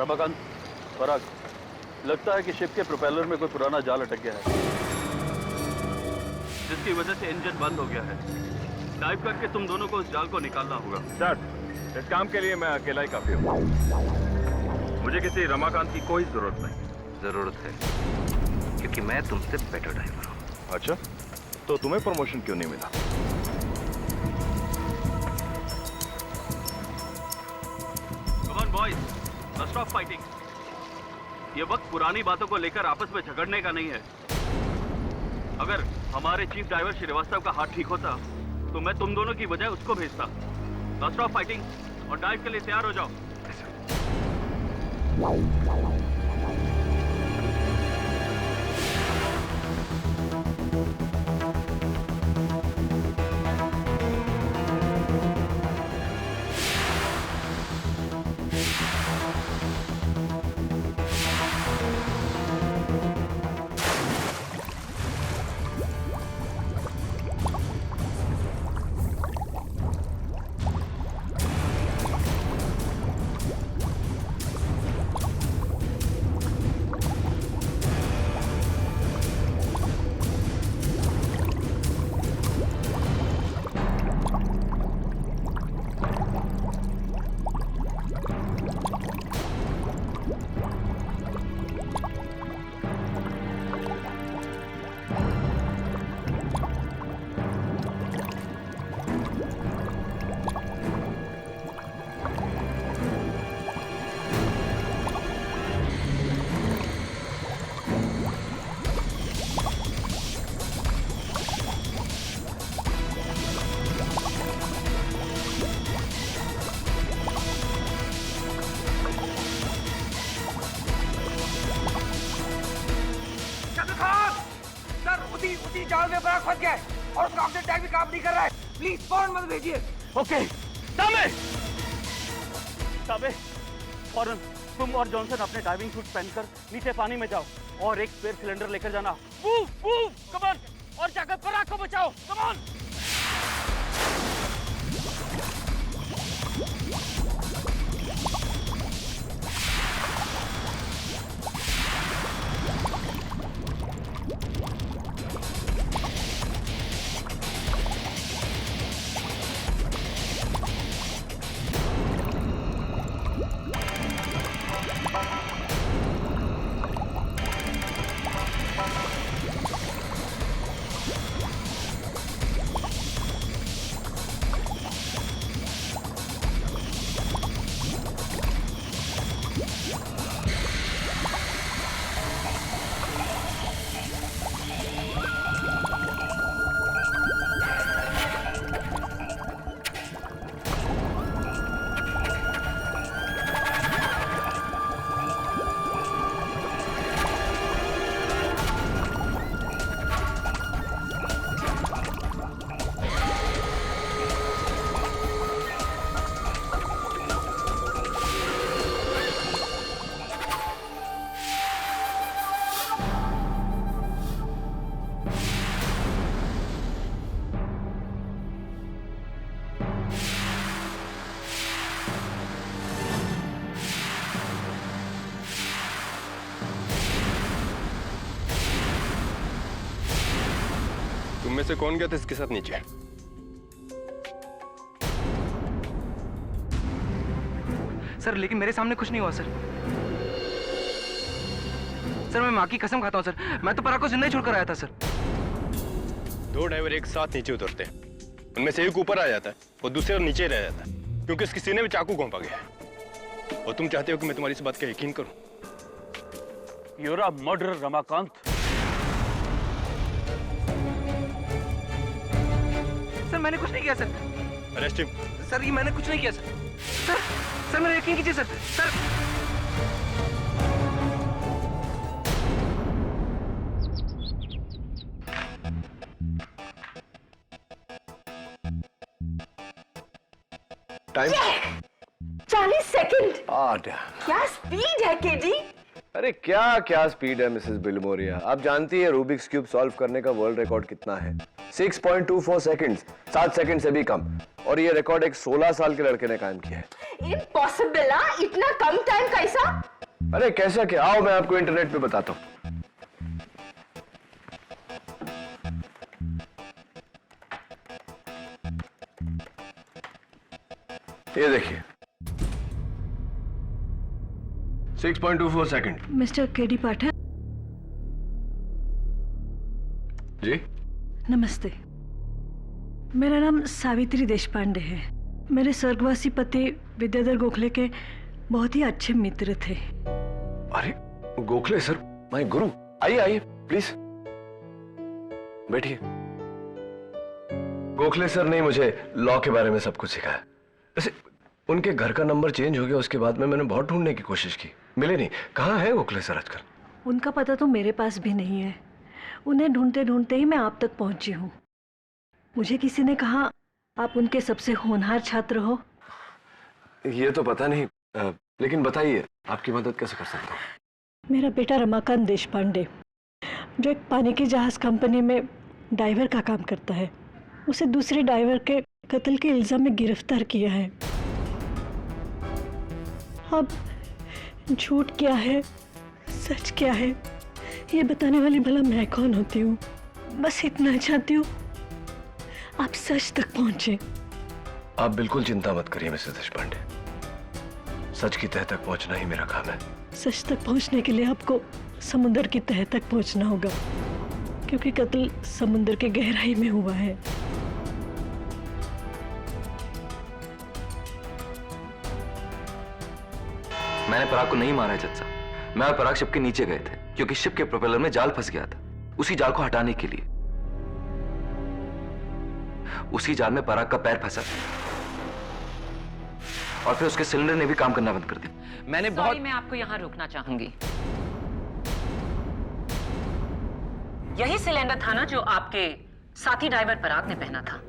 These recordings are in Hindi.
रमाकांत, पराग, लगता है कि शिप के प्रोपेलर में कोई पुराना जाल अटक गया है, जिसकी वजह से इंजन बंद हो गया है। डाइव करके तुम दोनों को उस जाल को निकालना होगा। सर, इस काम के लिए मैं अकेला ही काफी हूँ। मुझे किसी रमाकांत की कोई जरूरत नहीं। जरूरत है, क्योंकि मैं तुमसे बेटर ड्राइवर हूँ। अच्छा, तो तुम्हें प्रमोशन क्यों नहीं मिला? Come on boys, let's stop fighting. ये वक्त पुरानी बातों को लेकर आपस में झगड़ने का नहीं है। अगर हमारे चीफ ड्राइवर श्रीवास्तव का हाथ ठीक होता तो मैं तुम दोनों की बजाय उसको भेजता। Let's stop fighting और डाइव के लिए तैयार हो जाओ। उसी जाल में बड़ा फंस गया है और उसका ऑक्सीजन टैंक भी काम नहीं कर रहा है। प्लीज फौरन मत भेजिए। ओके, ताबे, फौरन तुम और जॉनसन अपने डाइविंग सूट पहनकर नीचे पानी में जाओ और एक स्पेयर सिलेंडर लेकर जाना। मूव, मूव, कम ऑन, और जाकर पराग को बचाओ। Come on. तुम में से कौन गया था इसके साथ नीचे? सर, लेकिन मेरे सामने कुछ नहीं हुआ सर। सर, मैं माँ की कसम खाता हूँ सर, मैं तो पराग को जिंदा ही छोड़कर आया था सर। दो ड्राइवर एक साथ नीचे उतरते हैं, उनमें से एक ऊपर आ जाता है और दूसरा नीचे रह जाता है, क्योंकि उसके सीने में चाकू घोंपा गया है। और तुम चाहते हो कि मैं तुम्हारी इस बात का यकीन करूं? You're a murderer, Ramakant. Sir, मैंने कुछ नहीं किया सर। Arrest him. सर, ये मैंने कुछ नहीं किया सर। सर, सर मेरा यकीन कीजिए सर। Sir, time 40 second. आठ। क्या स्पीड है केडी। अरे क्या क्या स्पीड है मिसेस बिलमोरिया। आप जानती है रूबिक्स क्यूब सॉल्व करने का वर्ल्ड रिकॉर्ड कितना है? 6.24 सेकंड्स, 7 सेकंड से भी कम। और ये रिकॉर्ड एक 16 साल के लड़के ने कायम किया है। इम्पॉसिबल, इतना कम टाइम कैसा? अरे कैसा क्या? आओ मैं आपको इंटरनेट पे बताता हूँ। ये देखिए 6.24 सेकंड। मिस्टर केडी पाठक, जी नमस्ते। मेरा नाम सावित्री देशपांडे है। मेरे स्वर्गवासी पति विद्याधर गोखले के बहुत ही अच्छे मित्र थे। अरे गोखले सर, माय गुरु। आइए आइए प्लीज बैठिए। गोखले सर ने मुझे लॉ के बारे में सब कुछ सिखाया। वैसे उनके घर का नंबर चेंज हो गया, उसके बाद में मैंने बहुत ढूंढने की कोशिश की, मिले नहीं। कहाँ है गोखले सर आजकल? उनका पता तो मेरे पास भी नहीं है। उन्हें ढूंढते ढूंढते ही मैं आप तक पहुंची हूँ। मुझे किसी ने कहा आप उनके सबसे होनहार छात्र हो। ये तो पता नहीं, लेकिन बताइए आपकी मदद कैसे कर सकता हूँ? मेरा बेटा रमाकांत देशपांडे, जो एक पानी की जहाज कंपनी में ड्राइवर का काम करता है, उसे दूसरे ड्राइवर के कत्ल के इल्जाम में गिरफ्तार किया है। अब झूठ क्या है, सच क्या है, ये बताने वाली भला मैं कौन होती हूँ? बस इतना चाहती हूँ आप सच तक पहुंचे। आप बिल्कुल चिंता मत करिए मिसेस देशपांडे, सच की तह तक पहुंचना ही मेरा काम है। सच तक पहुंचने के लिए आपको समुद्र की तह तक पहुंचना होगा, क्योंकि कत्ल समुद्र के गहराई में हुआ है। मैंने पराग को नहीं मारा है जज साहब। मैं और पराग शिप के नीचे गए थे क्योंकि शिप के प्रोपेलर में जाल फंस गया था। उसी जाल को हटाने के लिए उसी जाल में पराग का पैर फंसा और फिर उसके सिलेंडर ने भी काम करना बंद कर दिया। मैंने बहुत मैं आपको यहाँ रोकना चाहूंगी। यही सिलेंडर था ना जो आपके साथी ड्राइवर पराग ने पहना था?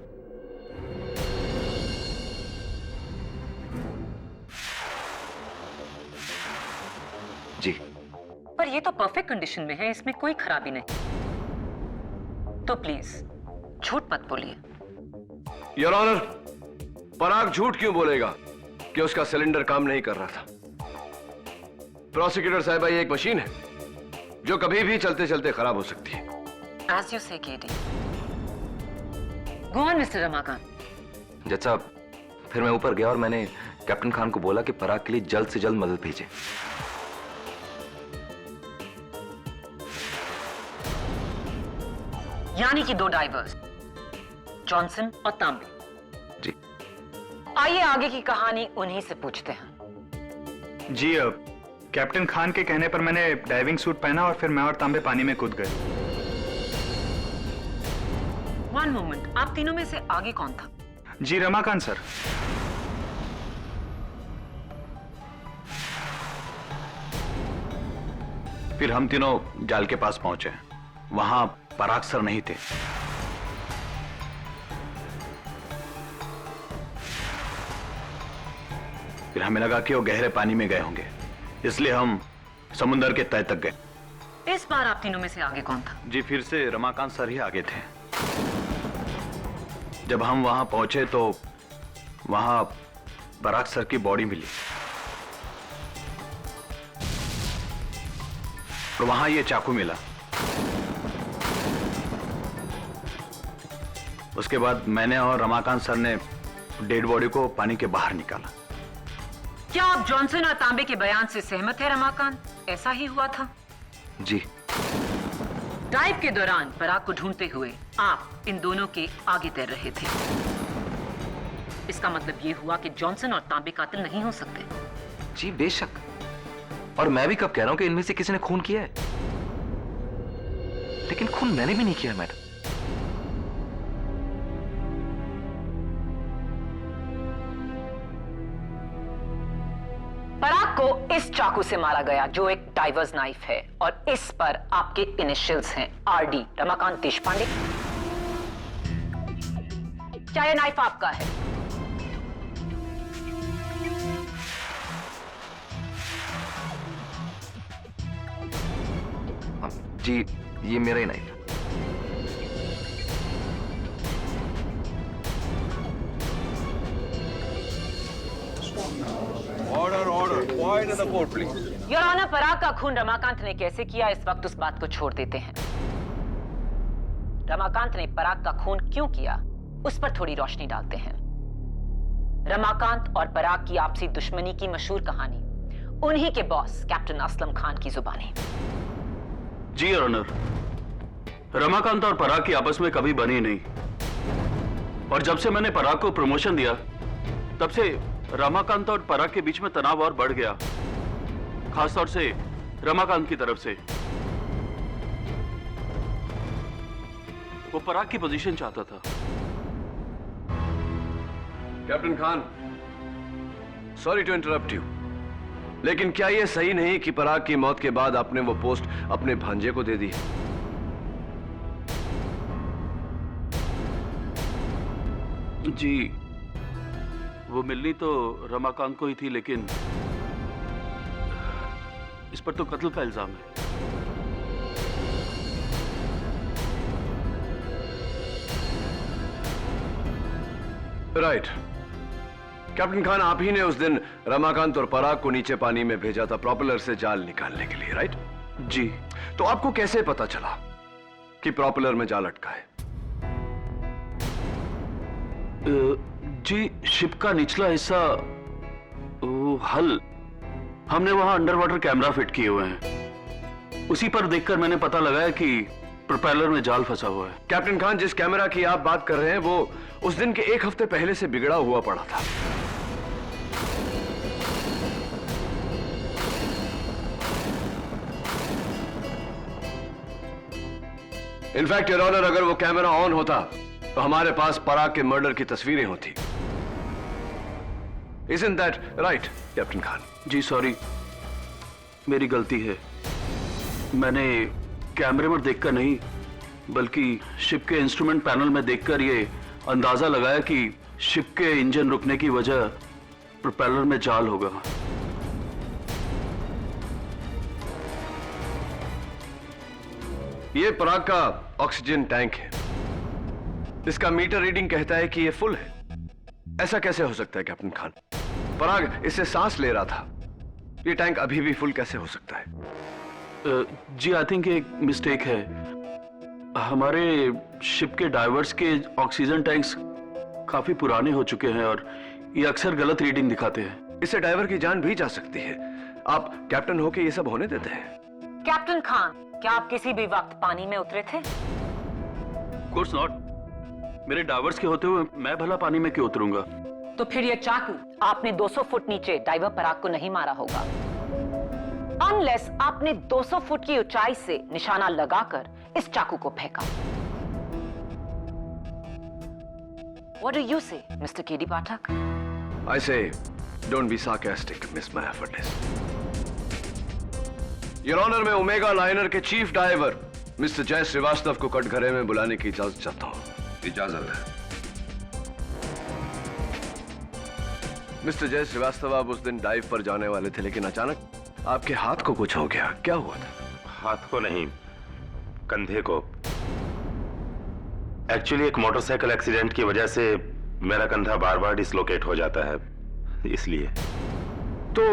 जी, पर ये तो परफेक्ट कंडीशन में है, इसमें कोई खराबी नहीं। तो प्लीज झूठ मत बोलिए। योर ऑनर, पराग झूठ क्यों बोलेगा कि उसका सिलेंडर काम नहीं कर रहा था? प्रोसिक्यूटर साहिबा, ये एक मशीन है जो कभी भी चलते चलते खराब हो सकती है। As you say, KD. Go on, Mr. Ramakant. जज साहब, फिर मैं ऊपर गया और मैंने कैप्टन खान को बोला कि पराग के लिए जल्द से जल्द मदद भेजे। यानी कि 2 डाइवर्स, जॉनसन और तांबे। जी। आइए आगे की कहानी उन्हीं से पूछते हैं। जी, कैप्टन खान के कहने पर मैंने डाइविंग सूट पहना और फिर मैं और तांबे पानी में कूद गए। 1 मोमेंट, आप तीनों में से आगे कौन था? जी, रमाकांत सर। फिर हम तीनों जाल के पास पहुंचे। वहां पराग सर नहीं थे। फिर हमें लगा कि वो गहरे पानी में गए होंगे, इसलिए हम समुद्र के तय तक गए। इस बार आप तीनों में से आगे कौन था? जी, फिर से रमाकांत सर ही आगे थे। जब हम वहां पहुंचे तो वहां पराग सर की बॉडी मिली और वहां ये चाकू मिला। उसके बाद मैंने और रमाकांत सर ने डेड बॉडी को पानी के बाहर निकाला। क्या आप जॉनसन और तांबे के बयान से सहमत है रमाकांत? ऐसा ही हुआ था? जी। डाइव के दौरान पराग को ढूंढते हुए आप इन दोनों के आगे तैर रहे थे। इसका मतलब ये हुआ कि जॉनसन और तांबे कातिल नहीं हो सकते। जी बेशक, और मैं भी कब कह रहा हूं कि इनमें से किसी ने खून किया है, लेकिन खून मैंने भी नहीं किया मैडम। पराग को इस चाकू से मारा गया जो एक डाइवर्स नाइफ है, और इस पर आपके इनिशियल्स हैं RD, रमाकांत देशपांडे। क्या यह नाइफ आपका है? जी ये मेरा ही नाइफ है। योर ऑनर, पराग का खून रमाकांत ने कैसे किया इस वक्त उस बात को छोड़ देते हैं। रमाकांत ने पराग का खून क्यों किया उस पर थोड़ी रोशनी डालते हैं। रमाकांत और पराग की आपसी दुश्मनी की मशहूर कहानी उन्हीं के बॉस कैप्टन असलम खान की जुबानी। जी योर ऑनर, रमाकांत और पराग की आपस में कभी बनी नहीं, और जब से मैंने पराग को प्रमोशन दिया तब से रमाकांत और पराग के बीच में तनाव और बढ़ गया, खासतौर से रमाकांत की तरफ से। वो पराग की पोजीशन चाहता था। Captain Khan, sorry to interrupt you, लेकिन क्या यह सही नहीं कि पराग की मौत के बाद आपने वो पोस्ट अपने भांजे को दे दी? जी, वो मिलनी तो रमाकांत को ही थी, लेकिन इस पर तो कत्ल का इल्जाम है। राइट। कैप्टन खान, आप ही ने उस दिन रमाकांत और पराग को नीचे पानी में भेजा था प्रोपेलर से जाल निकालने के लिए, राइट? जी। तो आपको कैसे पता चला कि प्रोपेलर में जाल अटका है? जी, शिप का निचला हिस्सा, हल, हमने वहां अंडर वाटर कैमरा फिट किए हुए हैं। उसी पर देखकर मैंने पता लगाया कि प्रोपेलर में जाल फंसा हुआ है। कैप्टन खान, जिस कैमरा की आप बात कर रहे हैं वो उस दिन के एक हफ्ते पहले से बिगड़ा हुआ पड़ा था। इनफैक्ट योर ऑनर, अगर वो कैमरा ऑन होता तो हमारे पास पराग के मर्डर की तस्वीरें होती। Isn't that right, captain Khan? जी सॉरी, मेरी गलती है। मैंने कैमरे में देखकर नहीं, बल्कि शिप के इंस्ट्रूमेंट पैनल में देखकर ये अंदाजा लगाया कि शिप के इंजन रुकने की वजह प्रोपेलर में जाल होगा। ये पराग का ऑक्सीजन टैंक है। इसका मीटर रीडिंग कहता है कि ये फुल है। ऐसा कैसे हो सकता है कैप्टन खान? पराग इससे सांस ले रहा था, ये टैंक अभी भी फुल कैसे हो सकता है? जी, आई थिंक एक मिस्टेक है। हमारे शिप के डाइवर्स के ऑक्सीजन टैंक्स काफी पुराने हो चुके हैं और ये अक्सर गलत रीडिंग दिखाते हैं। इससे डाइवर की जान भी जा सकती है। आप कैप्टन होके ये सब होने देते हैं? कैप्टन खान, क्या आप किसी भी वक्त पानी में उतरे थे? Course not. मेरे डाइवर्स के होते हुए मैं भला पानी में क्यों उतरूंगा? तो फिर ये चाकू आपने 200 फुट नीचे डाइवर पराग को नहीं मारा होगा, अनलेस आपने 200 फुट की ऊंचाई से निशाना लगाकर इस चाकू को फेंका। What do you say, Mr. KD Pathak? I say, don't be sarcastic, Miss Maya Fadnis. Your Honor, मैं ओमेगा लाइनर के चीफ डाइवर मिस्टर जय श्रीवास्तव को कटघरे में बुलाने की इजाजत चाहता हूं। इजाजत है। मिस्टर जय श्रीवास्तव, आप उस दिन डाइव पर जाने वाले थे, लेकिन अचानक आपके हाथ को कुछ हो गया। क्या हुआ था? हाथ को नहीं, कंधे को। एक्चुअली एक मोटरसाइकिल एक्सीडेंट की वजह से मेरा कंधा बार बार डिसलोकेट हो जाता है, इसलिए। तो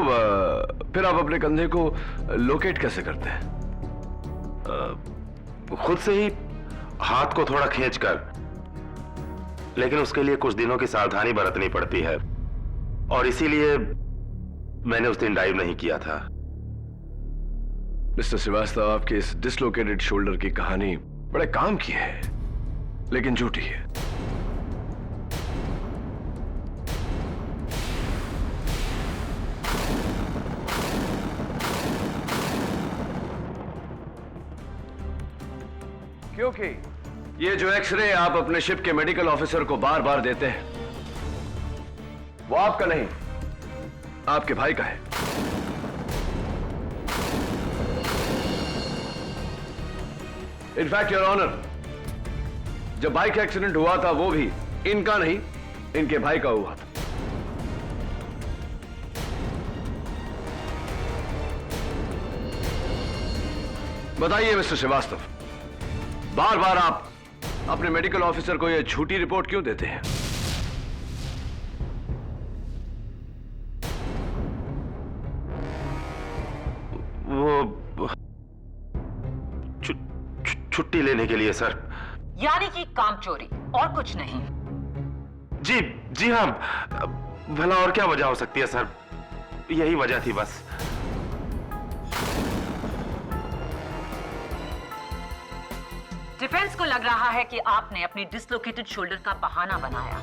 फिर आप अपने कंधे को लोकेट कैसे करते हैं? खुद से ही हाथ को थोड़ा खींचकर, लेकिन उसके लिए कुछ दिनों की सावधानी बरतनी पड़ती है और इसीलिए मैंने उस दिन डाइव नहीं किया था। मिस्टर श्रीवास्तव, आपके इस डिसलोकेटेड शोल्डर की कहानी बड़े काम की है, लेकिन झूठी है। क्योंकि ये जो एक्सरे आप अपने शिप के मेडिकल ऑफिसर को बार बार देते हैं, वो आपका नहीं, आपके भाई का है। इनफैक्ट योर ऑनर, जब बाइक एक्सीडेंट हुआ था वो भी इनका नहीं, इनके भाई का हुआ था। बताइए मिस्टर श्रीवास्तव, बार बार आप अपने मेडिकल ऑफिसर को यह झूठी रिपोर्ट क्यों देते हैं? वो छुट्टी लेने के लिए सर। यानी कि काम चोरी और कुछ नहीं? जी जी हाँ, भला और क्या वजह हो सकती है सर, यही वजह थी बस। डिफेंस को लग रहा है कि आपने अपनी डिसलोकेटेड शोल्डर का बहाना बनाया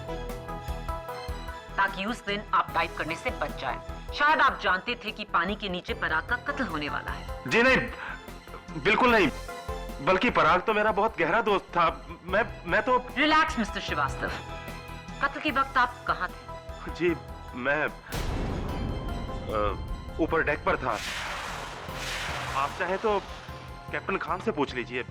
ताकि उस दिन आप डाइव करने से बच जाएं। शायद आप जानते थे कि पानी के नीचे पराग का कत्ल होने वाला है। जी नहीं, बिल्कुल नहीं, बल्कि पराग तो मेरा बहुत गहरा दोस्त था। मैं तो। रिलैक्स मिस्टर श्रीवास्तव, कत्ल के वक्त आप कहां थे? जी मैं ऊपर डेक पर था। आप चाहे तो कैप्टन खान से पूछ लीजिए।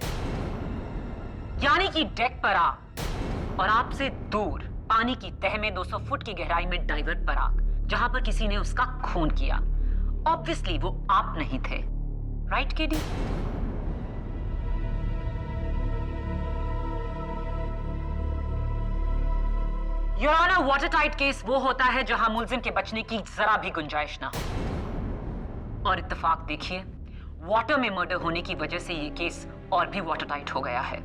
यानी कि डेक पर आप और आपसे दूर पानी की तह में 200 फुट की गहराई में डाइवर पराग, जहां पर किसी ने उसका खून किया। ऑब्वियसली वो आप नहीं थे, right KD? Your honour, watertight case वो होता है जहां मुलजिम के बचने की जरा भी गुंजाइश ना हो। और इत्तेफाक देखिए, वाटर में मर्डर होने की वजह से ये केस और भी वाटर टाइट हो गया है।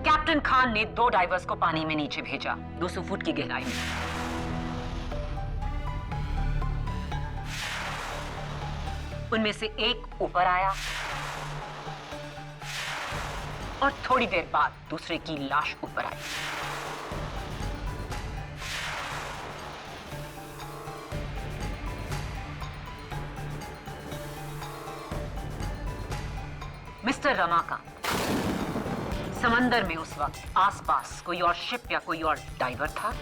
कैप्टन खान ने 2 डाइवर्स को पानी में नीचे भेजा 200 फुट की गहराई में। उनमें से एक ऊपर आया और थोड़ी देर बाद दूसरे की लाश ऊपर आई। मिस्टर रमाकांत, समंदर में उस वक्त आसपास कोई और शिप या कोई और डाइवर था?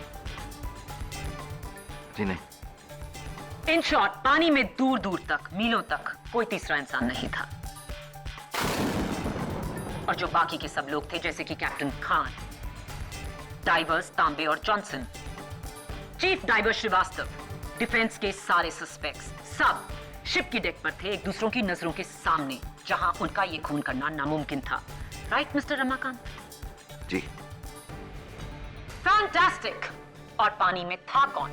जी नहीं। इन शॉर्ट, पानी में दूर दूर तक, मीलों तक कोई तीसरा इंसान नहीं था। और जो बाकी के सब लोग थे, जैसे कि कैप्टन खान, डाइवर्स तांबे और Johnson, chief diver Shrivastava, defence के सारे सस्पेक्ट्स, सब शिप की डेक पर थे, एक दूसरों की नजरों के सामने, जहां उनका ये खून करना नामुमकिन था। Right mister Ramakant? जी। फैंटास्टिक। और पानी में था कौन?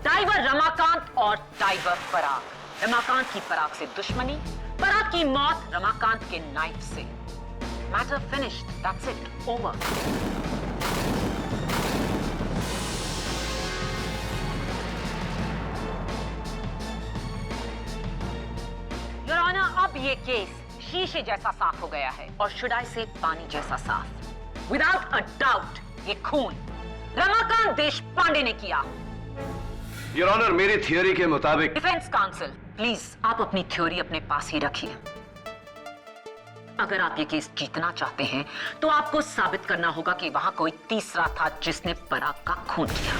डाइवर रमाकांत और डाइवर पराग। रमाकांत की पराग से दुश्मनी, पराग की मौत रमाकांत के नाइफ से। Matter finished, that's it, over. Your honour, अब ये केस शीशे जैसा साफ हो गया है, और शुड आई से पानी जैसा साफ। विदाउट अ डाउट ये खून रमाकांत देशपांडे ने किया। योर ऑनर, मेरी थियोरी के मुताबिक। डिफेंस काउंसिल, प्लीज आप अपनी थ्योरी अपने पास ही रखिए। अगर आप ये केस जीतना चाहते हैं तो आपको साबित करना होगा कि वहां कोई तीसरा था जिसने पराग का खून किया।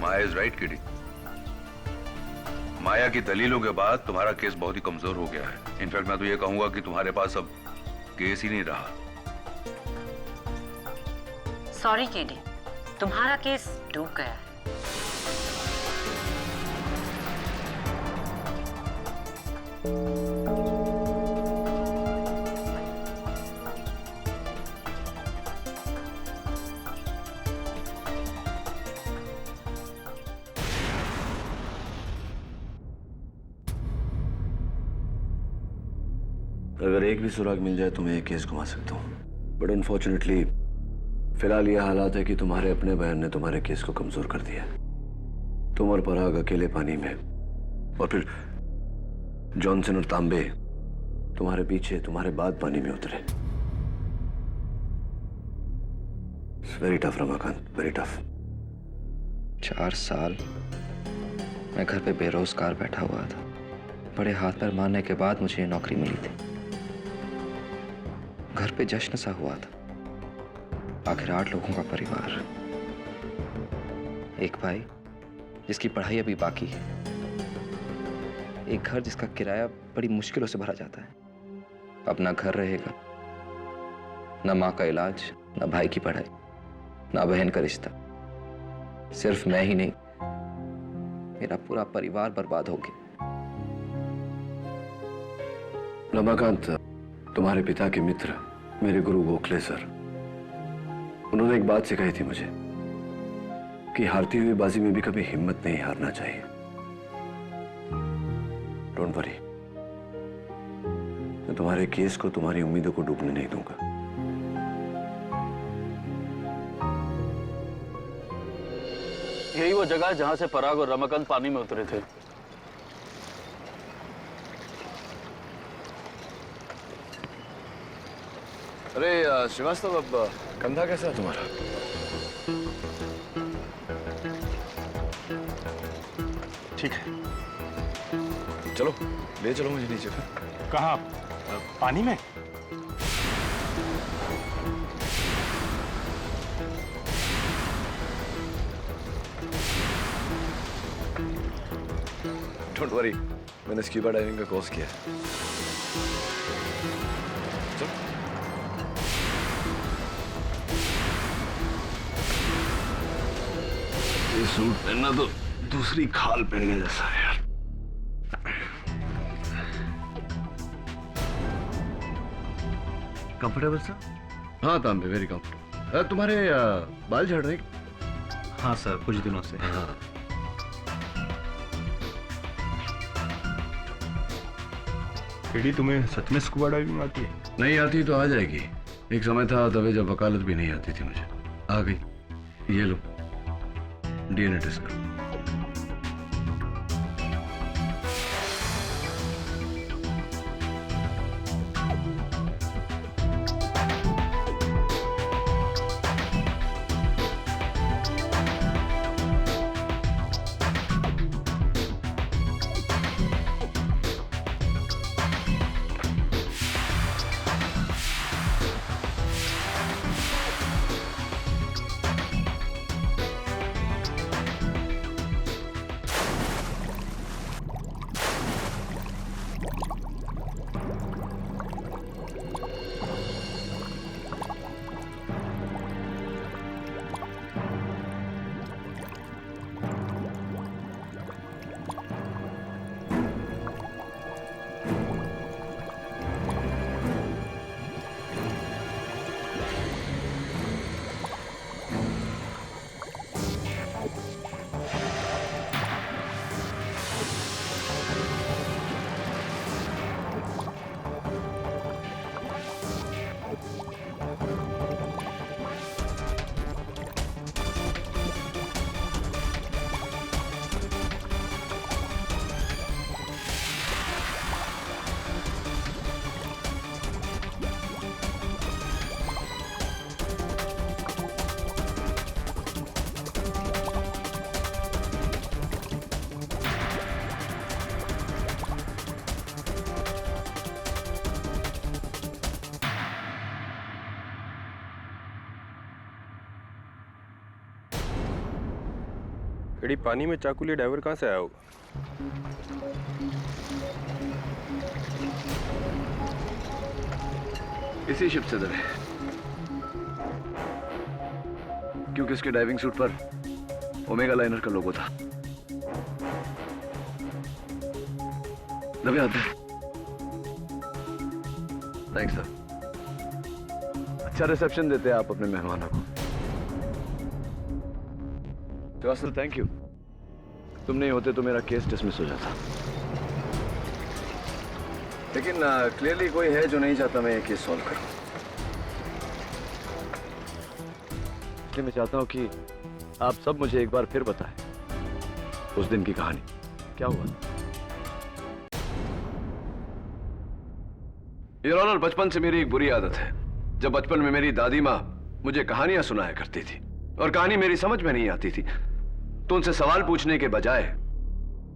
माया इज राइट किडी। माया की दलीलों के बाद तुम्हारा केस बहुत ही कमजोर हो गया है। इनफैक्ट मैं तो ये कहूंगा कि तुम्हारे पास अब केस ही नहीं रहा। सॉरी केडी, तुम्हारा केस डूब गया है। अगर एक भी सुराग मिल जाए तो मैं ये केस घुमा सकता हूँ, बट अनफॉर्चुनेटली फिलहाल ये हालात है कि तुम्हारे अपने बयान ने तुम्हारे केस को कमजोर कर दिया। तुम और पराग अकेले पानी में, और फिर जॉनसन और तांबे तुम्हारे पीछे, तुम्हारे बाद पानी में उतरे। Very tough Ramakant, very tough. 4 साल मैं घर पे बेरोजगार बैठा हुआ था। बड़े हाथ पैर मारने के बाद मुझे ये नौकरी मिली थी। घर पे जश्न सा हुआ था। आखिर 8 लोगों का परिवार, एक भाई जिसकी पढ़ाई अभी बाकी है, एक घर जिसका किराया बड़ी मुश्किलों से भरा जाता है। अपना घर रहेगा, न माँ का इलाज, न भाई की पढ़ाई, न बहन का रिश्ता। सिर्फ मैं ही नहीं, मेरा पूरा परिवार बर्बाद हो गया। रमाकांत, तुम्हारे पिता के मित्र मेरे गुरु गोखले सर, उन्होंने एक बात सिखाई थी मुझे कि हारती हुई बाजी में भी कभी हिम्मत नहीं हारना चाहिए। डोंट वरी, मैं तुम्हारे केस को, तुम्हारी उम्मीदों को डूबने नहीं दूंगा। यही वो जगह है जहां से पराग और रमाकांत पानी में उतरे थे। अरे श्रीवास्तव, अब कंधा कैसा है तुम्हारा? ठीक है। चलो ले चलो मुझे नीचे फिर। कहाँ? पानी में? डोंट वरी, मैंने स्क्यूबा डाइविंग का कोर्स किया है। ये सूट पहनना तो दूसरी खाल पहनने जैसा है यार। Comfortable sir? हाँ तांबे, वेरी कंफर्टेबल। तुम्हारे बाल झड़ रहे? हाँ सर, कुछ दिनों से। हाँ। केडी, तुम्हें सच में स्कूबा डाइविंग आती है? नहीं आती तो आ जाएगी। एक समय था तभी जब वकालत भी नहीं आती थी मुझे, आ गई। ये लो, डीएनए टेस्ट करो। केडी, पानी में चाकू लिए डाइवर कहाँ से आया होगा? इसी शिप से दबे, क्योंकि इसके डाइविंग सूट पर ओमेगा लाइनर का लोगो था। दबे आते। Thanks sir. अच्छा रिसेप्शन देते हैं आप अपने मेहमानों को। Shrivastava, thank you. तुम नहीं होते तो मेरा केस डिसमिस हो जाता। लेकिन क्लियरली कोई है जो नहीं चाहता मैं ये केस सॉल्व करूं। इसलिए मैं चाहता हूं कि आप सब मुझे एक बार फिर बताएं उस दिन की कहानी क्या हुआ। योर ऑनर, बचपन से मेरी एक बुरी आदत है। जब बचपन में मेरी दादी माँ मुझे कहानियां सुनाया करती थी और कहानी मेरी समझ में नहीं आती थी तो उनसे सवाल पूछने के बजाय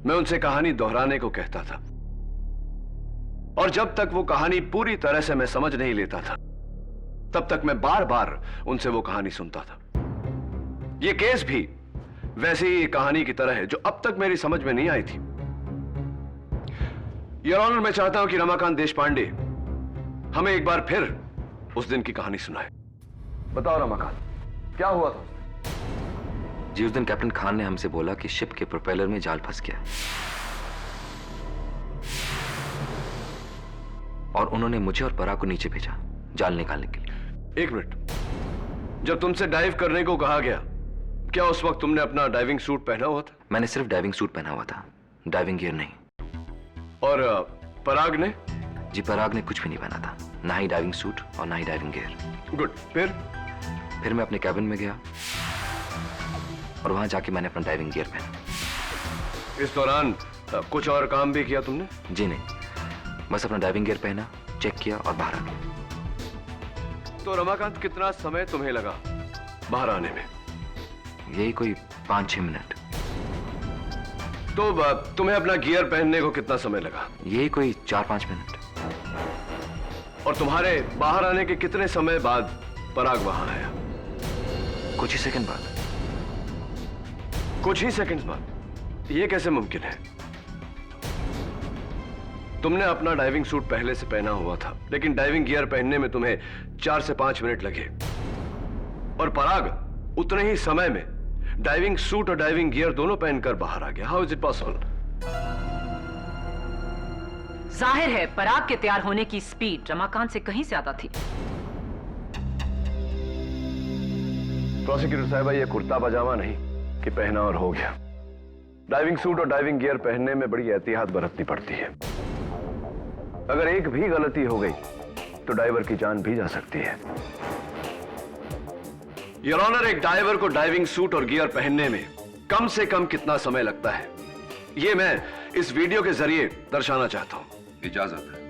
मैं उनसे कहानी दोहराने को कहता था, और जब तक वो कहानी पूरी तरह से मैं समझ नहीं लेता था तब तक मैं बार बार उनसे वो कहानी सुनता था। ये केस भी वैसी ही कहानी की तरह है जो अब तक मेरी समझ में नहीं आई थी। योर ऑनर, मैं चाहता हूं कि रमाकांत देशपांडे हमें एक बार फिर उस दिन की कहानी सुनाए। बताओ रमाकांत, क्या हुआ था? जी, उस दिन कैप्टन खान ने हमसे बोला कि शिप के प्रोपेलर में जाल फंस गया। और उन्होंने मुझे और पराग को नीचे भेजा जाल निकालने के लिए। एक मिनट, जब तुमसे डाइव करने को कहा गया, क्या उस वक्त तुमने अपना डाइविंग सूट पहना हुआ था? मैंने सिर्फ डाइविंग सूट पहना हुआ था, डाइविंग गियर नहीं। और पराग ने? जी पराग ने कुछ भी नहीं पहना था, ना ही डाइविंग सूट और ना ही डाइविंग गियर। गुड। फिर मैं अपने कैबिन में गया और वहां जाके मैंने अपना डाइविंग गियर पहना। इस दौरान कुछ और काम भी किया तुमने? जी नहीं, बस अपना डाइविंग गियर पहना, चेक किया और बाहर आ गया। तो रमाकांत, कितना समय तुम्हें लगा बाहर आने में? यही कोई 5-6 मिनट। तो तुम्हें अपना गियर पहनने को कितना समय लगा? यही कोई 4-5 मिनट। और तुम्हारे बाहर आने के कितने समय बाद पराग वहां आया? कुछ ही सेकंड बाद। कुछ ही सेकंड्स बाद? यह कैसे मुमकिन है? तुमने अपना डाइविंग सूट पहले से पहना हुआ था, लेकिन डाइविंग गियर पहनने में तुम्हें 4 से 5 मिनट लगे, और पराग उतने ही समय में डाइविंग सूट और डाइविंग गियर दोनों पहनकर बाहर आ गया। How is it possible? जाहिर है पराग के तैयार होने की स्पीड रमाकांत से कहीं ज्यादा थी। प्रोसिक्यूटर साहब, ये कुर्ता पजामा नहीं कि पहना और हो गया। डाइविंग सूट और डाइविंग गियर पहनने में बड़ी एहतियात बरतनी पड़ती है। अगर एक भी गलती हो गई तो डाइवर की जान भी जा सकती है। योर ऑनर, एक डाइवर को डाइविंग सूट और गियर पहनने में कम से कम कितना समय लगता है, यह मैं इस वीडियो के जरिए दर्शाना चाहता हूं। इजाजत है।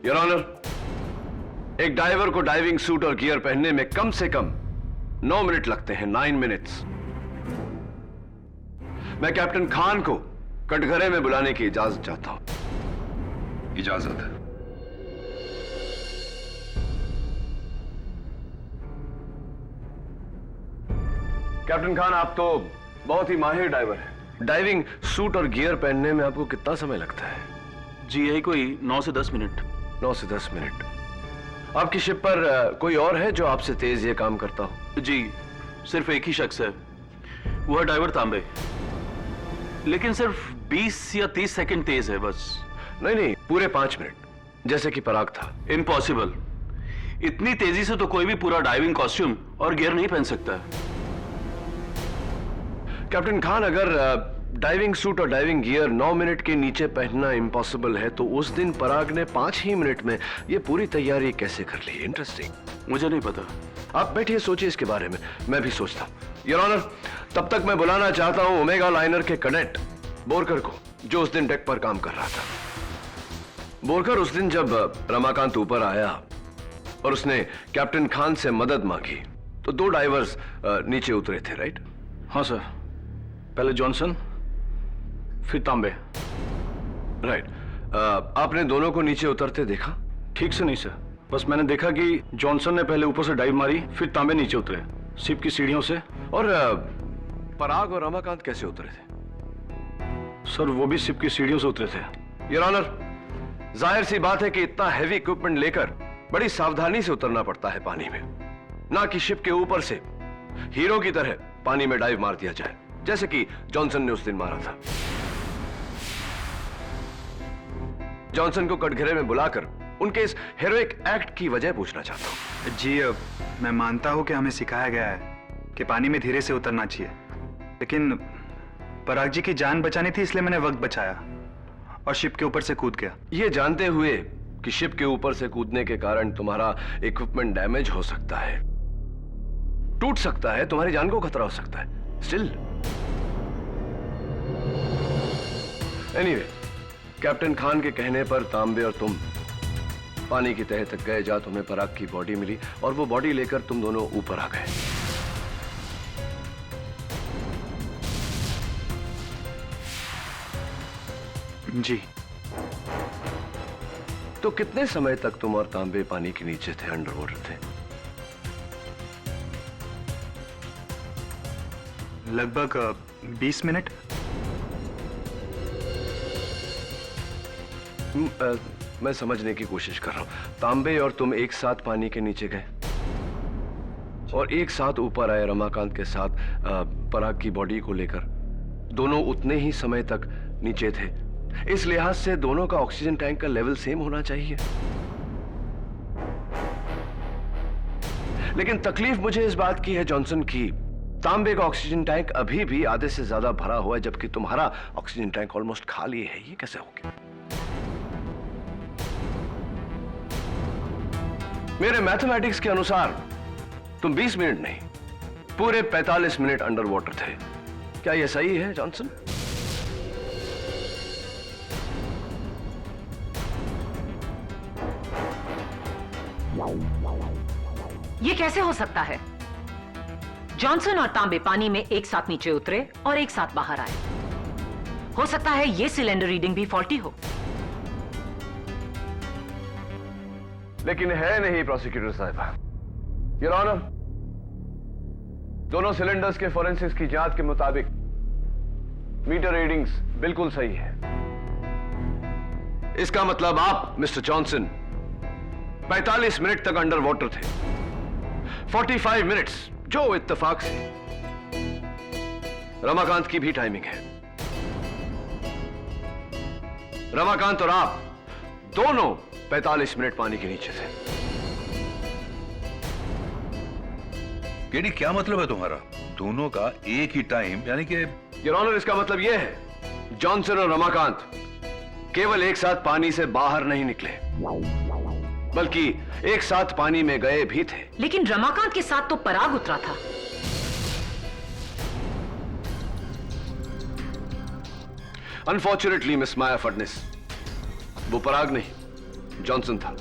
योर ऑनर, एक डाइवर को डाइविंग सूट और गियर पहनने में कम से कम 9 मिनट लगते हैं। 9 मिनट्स। मैं कैप्टन खान को कटघरे में बुलाने की इजाजत चाहता हूं। इजाजत है। कैप्टन खान, आप तो बहुत ही माहिर डाइवर हैं। डाइविंग सूट और गियर पहनने में आपको कितना समय लगता है? जी यही कोई 9 से 10 मिनट। 9 से 10 मिनट। आपकी शिप पर कोई और है जो आपसे तेज ये काम करता हो? जी सिर्फ एक ही शख्स है, वो है ड्राइवर तांबे, लेकिन सिर्फ 20 या 30 सेकंड तेज है बस। नहीं, पूरे 5 मिनट, जैसे कि पराग था। इम्पॉसिबल। इतनी तेजी से तो कोई भी पूरा डाइविंग कॉस्ट्यूम और गियर नहीं पहन सकता। कैप्टन खान, अगर डाइविंग सूट और डाइविंग गियर 9 मिनट के नीचे पहनना इम्पॉसिबल है, तो उस दिन पराग ने 5 ही मिनट में ये पूरी तैयारी कैसे कर ली? इंटरेस्टिंग। मुझे नहीं पता। आप बैठिए, सोचिए इसके बारे में, मैं भी सोचता हूं। योर ऑनर, तब तक मैं बुलाना चाहता हूं ओमेगा लाइनर के कैडेट बोरकर को, जो उस दिन डेक पर काम कर रहा था। बोरकर, उस दिन जब रमाकांत ऊपर आया और उसने कैप्टन खान से मदद मांगी, तो 2 डाइवर्स नीचे उतरे थे, राइट? हाँ सर, पहले जॉनसन फिर तांबे। राइट। आपने दोनों को नीचे उतरते देखा? ठीक से नहीं सर, बस मैंने देखा कि जॉनसन ने पहले ऊपर से डाइव मारी, फिर तांबे नीचे उतरे शिप की सीढ़ियों से। और पराग और रमाकांत कैसे उतरे थे? सर वो भी शिप की सीढ़ियों से उतरे थे। योर ऑनर, जाहिर सी बात है कि इतना हैवी इक्विपमेंट लेकर बड़ी सावधानी से उतरना पड़ता है पानी में, ना कि शिप के ऊपर से हीरो की तरह पानी में डाइव मार दिया जाए, जैसे कि जॉनसन ने उस दिन मारा था। जॉनसन को कटघरे में बुलाकर उनके इस हेरोइक एक्ट की वजह पूछना चाहता हूं। जी, मैं मानता हूं कि हमें सिखाया गया है कि पानी में धीरे से उतरना चाहिए, लेकिन पराग जी की जान बचानी थी, इसलिए मैंने वक्त बचाया और शिप के ऊपर से कूद गया। यह जानते हुए कि शिप के ऊपर से कूदने के कारण तुम्हारा इक्विपमेंट डैमेज हो सकता है, टूट सकता है, तुम्हारी जान को खतरा हो सकता है। स्टिल एनीवे, कैप्टन खान के कहने पर तांबे और तुम पानी की तह तक गए, जहां तुम्हें पराग की बॉडी मिली, और वो बॉडी लेकर तुम दोनों ऊपर आ गए। जी। तो कितने समय तक तुम और तांबे पानी के नीचे थे, अंडर वाटर थे? लगभग 20 मिनट। मैं समझने की कोशिश कर रहा हूं। तांबे और तुम एक साथ पानी के नीचे गए और एक साथ ऊपर आए रमाकांत के साथ पराग की बॉडी को लेकर। दोनों उतने ही समय तक नीचे थे। इस लिहाज से दोनों का ऑक्सीजन टैंक का लेवल सेम होना चाहिए। लेकिन तकलीफ मुझे इस बात की है जॉनसन की, तांबे का ऑक्सीजन टैंक अभी भी आधे से ज्यादा भरा हुआ है, जबकि तुम्हारा ऑक्सीजन टैंक ऑलमोस्ट खाली है। ये कैसे हो गया? मेरे मैथमेटिक्स के अनुसार तुम 20 मिनट नहीं, पूरे 45 मिनट अंडर वाटर थे। क्या यह सही है जॉनसन? ये कैसे हो सकता है? जॉनसन और तांबे पानी में एक साथ नीचे उतरे और एक साथ बाहर आए। हो सकता है ये सिलेंडर रीडिंग भी फॉल्टी हो। लेकिन है नहीं प्रोसिक्यूटर साहिबा। योर ऑनर, दोनों सिलेंडर्स के फोरेंसिक्स की जांच के मुताबिक मीटर रीडिंग्स बिल्कुल सही है। इसका मतलब आप मिस्टर जॉनसन 45 मिनट तक अंडर वाटर थे। 45 मिनट्स जो इत्तेफाक से रमाकांत की भी टाइमिंग है। रमाकांत और आप दोनों 45 मिनट पानी के नीचे थे। केडी, क्या मतलब है तुम्हारा? दोनों का एक ही टाइम, यानी कि? योर ऑनर, इसका मतलब यह है जॉनसन और रमाकांत केवल एक साथ पानी से बाहर नहीं निकले, बल्कि एक साथ पानी में गए भी थे। लेकिन रमाकांत के साथ तो पराग उतरा था। अनफॉर्चुनेटली मिस माया फडनिस, वो पराग नहीं जॉनसन था।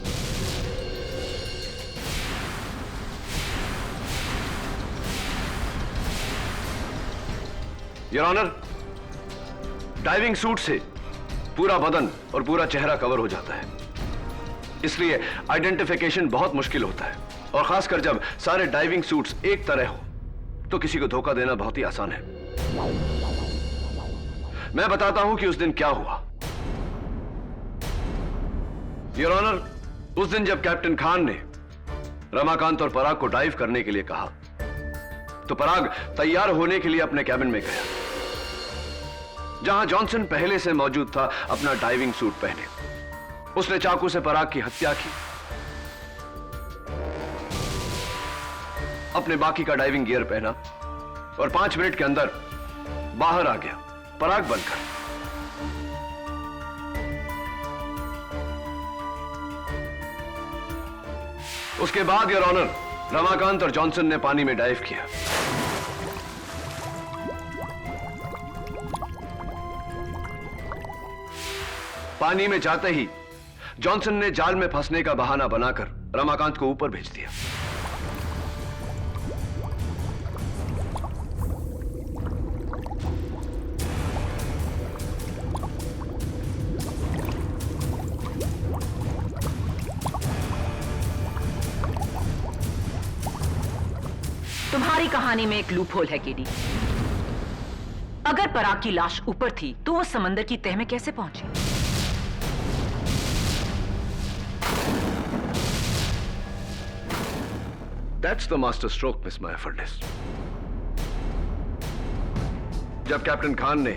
योर ऑनर, डाइविंग सूट से पूरा बदन और पूरा चेहरा कवर हो जाता है, इसलिए आइडेंटिफिकेशन बहुत मुश्किल होता है। और खासकर जब सारे डाइविंग सूट्स एक तरह हो तो किसी को धोखा देना बहुत ही आसान है। मैं बताता हूं कि उस दिन क्या हुआ। योर ऑनर, उस दिन जब कैप्टन खान ने रमाकांत और पराग को डाइव करने के लिए कहा तो पराग तैयार होने के लिए अपने कैबिन में गया, जहां जॉनसन पहले से मौजूद था अपना डाइविंग सूट पहने। उसने चाकू से पराग की हत्या की, अपने बाकी का डाइविंग गियर पहना और 5 मिनट के अंदर बाहर आ गया पराग बनकर। उसके बाद योर ऑनर, रमाकांत और जॉनसन ने पानी में डाइव किया। पानी में जाते ही जॉनसन ने जाल में फंसने का बहाना बनाकर रमाकांत को ऊपर भेज दिया। तुम्हारी कहानी में एक लूप होल है केडी। अगर पराग की लाश ऊपर थी तो वो समंदर की तह में कैसे पहुंची? That's the master stroke, Miss Maya Fadnis. जब कैप्टन खान ने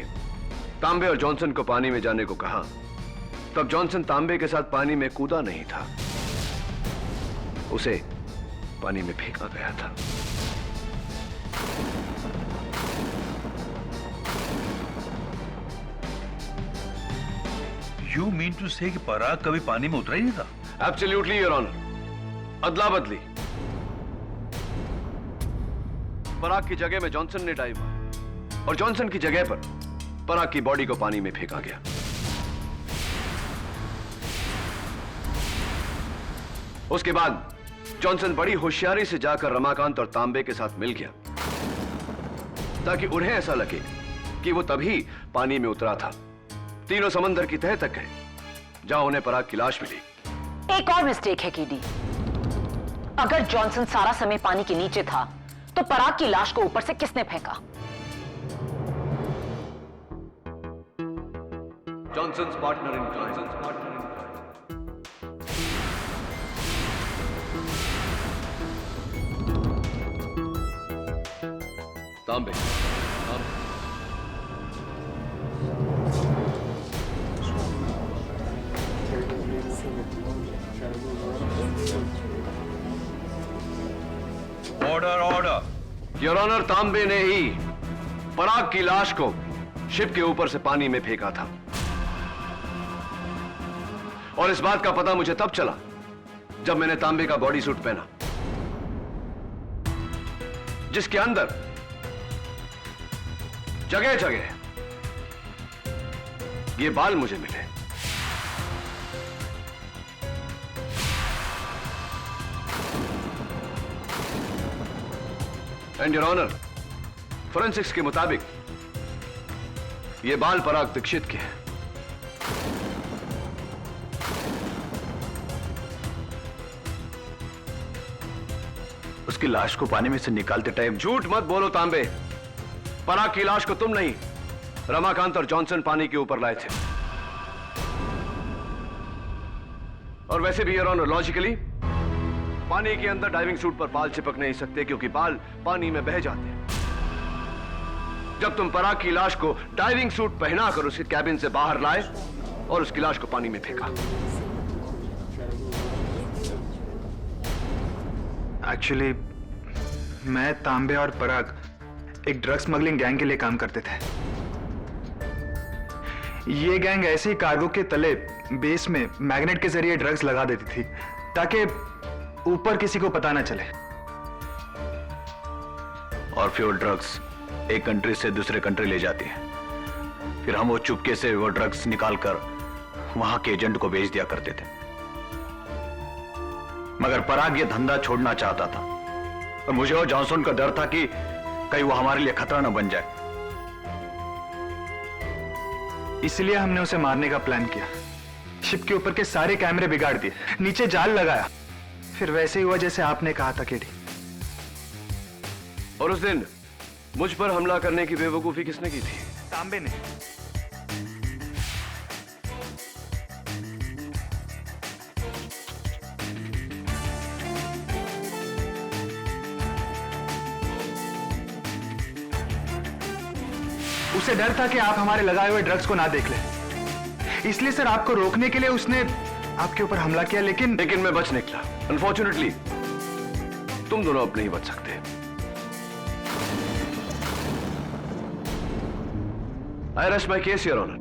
तांबे और जॉनसन को पानी में जाने को कहा, तब जॉनसन तांबे के साथ पानी में कूदा नहीं था, उसे पानी में फेंका गया था। You mean to say कि पराग कभी पानी में उतरा ही नहीं था? Absolutely, Your Honor. अदला बदली। पराग की जगह में जॉनसन ने डाइव मारी और जॉनसन की जगह पर पराग की बॉडी को पानी में फेंका गया। उसके बाद जॉनसन बड़ी होशियारी से जाकर रमाकांत और तांबे के साथ मिल गया, ताकि उन्हें ऐसा लगे कि वो तभी पानी में उतरा था। तीनों समंदर की तह तक गए, जहां उन्हें पराग की लाश मिली। एक और मिस्टेक है केडी। अगर जॉनसन सारा समय पानी के नीचे था तो पराग की लाश को ऊपर से किसने फेंका? Johnson's partner in crime. तांबे, ऑर्डर ऑर्डर। योर ऑनर, तांबे ने ही पराग की लाश को शिप के ऊपर से पानी में फेंका था और इस बात का पता मुझे तब चला जब मैंने तांबे का बॉडी सूट पहना, जिसके अंदर जगह जगह ये बाल मुझे मिले। एंड योर ऑनर, फोरेंसिक्स के मुताबिक ये बाल पराग दीक्षित के हैं। उसकी लाश को पानी में से निकालते टाइम झूठ मत बोलो तांबे, पराग की लाश को तुम नहीं, रमाकांत और जॉनसन पानी के ऊपर लाए थे। और वैसे भी योर ऑनर, लॉजिकली पानी के अंदर डाइविंग सूट पर बाल चिपक नहीं सकते क्योंकि बाल पानी में बह जाते हैं। जब तुम पराग की लाश को डाइविंग सूट पहनाकर उसके कैबिन से बाहर लाए और उसकी लाश को पानी में फेंका। एक्चुअली मैं, तांबे और पराग एक ड्रग स्मगलिंग गैंग के लिए काम करते थे। ये गैंग ऐसे ही कार्गो के तले बेस में मैग्नेट के जरिए ड्रग्स लगा देती थी ताकि ऊपर किसी को पता ना चले। और फिर वो ड्रग्स एक कंट्री से दूसरे कंट्री ले जाती है। फिर हम वो चुपके से वो ड्रग्स निकालकर वहां के एजेंट को बेच दिया करते थे। मगर पराग ये धंधा छोड़ना चाहता था और मुझे और जॉनसन का डर था कि कहीं वो हमारे लिए खतरा न बन जाए। इसलिए हमने उसे मारने का प्लान किया। शिप के ऊपर के सारे कैमरे बिगाड़ दिए, नीचे जाल लगाया, फिर वैसे ही हुआ जैसे आपने कहा था केडी। और उस दिन मुझ पर हमला करने की बेवकूफी किसने की थी? तांबे ने। उसे डर था कि आप हमारे लगाए हुए ड्रग्स को ना देख ले, इसलिए सर आपको रोकने के लिए उसने आपके ऊपर हमला किया। लेकिन मैं बच निकला। अनफॉर्चुनेटली तुम दोनों अब नहीं बच सकते। I rest my case, Your Honor.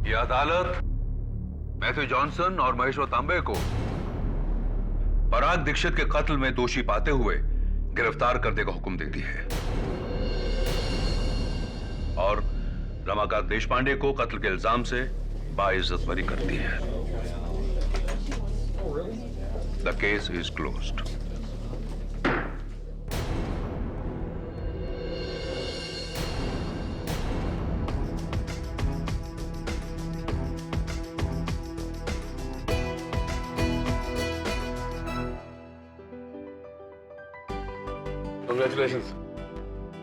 यह अदालत मैथ्यू जॉनसन और महेश्वर तांबे को पराग दीक्षित के कत्ल में दोषी पाते हुए गिरफ्तार करने का हुक्म देती है और रमाकांत देशपांडे को कत्ल के इल्जाम से बाइज्जत बरी करती है। The case is closed. Congratulations.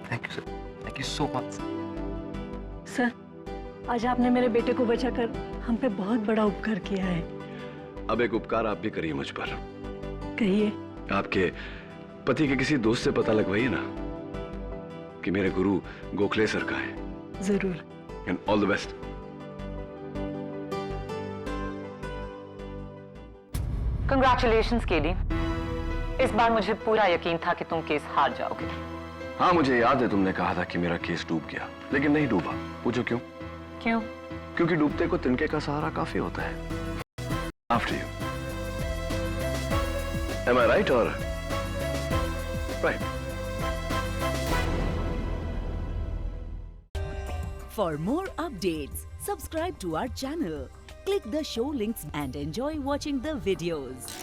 Thank you sir, thank you so much. Sir, आज आपने मेरे बेटे को बचाकर हम पे बहुत बड़ा उपकार किया है। अब एक उपकार आप भी करिए मुझ पर। कहिए। आपके पति के किसी दोस्त से पता लगवाइए ना कि मेरे गुरु गोखले सर का है। जरूर। And all the best. Congratulations KD. इस बार मुझे पूरा यकीन था कि तुम केस हार जाओगे। हाँ, मुझे याद है तुमने कहा था कि मेरा केस डूब गया, लेकिन नहीं डूबा। पूछो क्यों? क्यों? क्योंकि डूबते को तिनके का सहारा काफी होता है। After you. Am I right or right? For more updates, subscribe to our channel, click the show links and enjoy watching the videos.